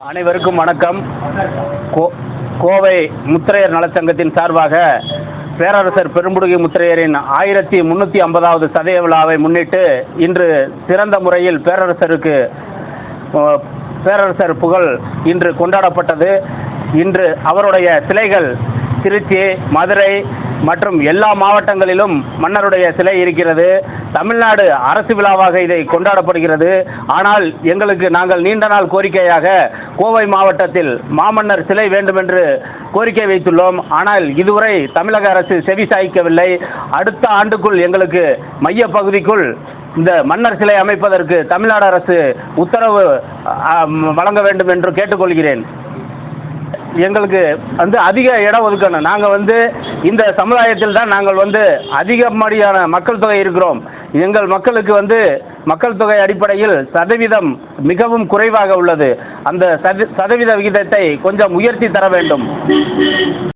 அனைவருக்கும் வணக்கம். கோவை முத்திரையர் நலச்சங்கத்தின் சார்பாக பேரரசர் பெரும்புடுகை முத்திரையரின் 1350வது சதய விழாவை முன்னிட்டு இன்று சிறந்த முறையில் பேரரசர் புகழ் இன்று கொண்டாடப்பட்டது. இன்று அவருடைய சிலைகள் திருச்சி, மதுரை மற்றும் எல்லா மாவட்டங்களிலும் மன்னருடைய சிலை இருக்கிறது. தமிழ்நாடு அரசு விழாவாக இதை கொண்டாடப்படுகிறது. ஆனால் நாங்கள் நீண்ட நாள் கோரிக்கையாக கோவை மாவட்டத்தில் மாமன்னர் சிலை வேண்டுமென்று கோரிக்கை வைத்துள்ளோம். ஆனால் இதுவரை தமிழக அரசு செவி சாய்க்கவில்லை. அடுத்த ஆண்டுக்குள் எங்களுக்கு மைய பகுதிக்குள் இந்த மன்னர் சிலை அமைப்பதற்கு தமிழ்நாடு அரசு உத்தரவு வழங்க வேண்டும் என்று கேட்டுக்கொள்கிறேன். எங்களுக்கு அதிக இடம் ஒதுக்கணும். நாங்கள் இந்த சமுதாயத்தில் தான் நாங்கள் அதிகப்படியான மக்கள் தொகை இருக்கிறோம். எங்கள் மக்களுக்கு மக்கள் தொகை அடிப்படையில் சதவீதம் மிகவும் குறைவாக உள்ளது. அந்த சதவீத விகிதத்தை கொஞ்சம் உயர்த்தி தர வேண்டும்.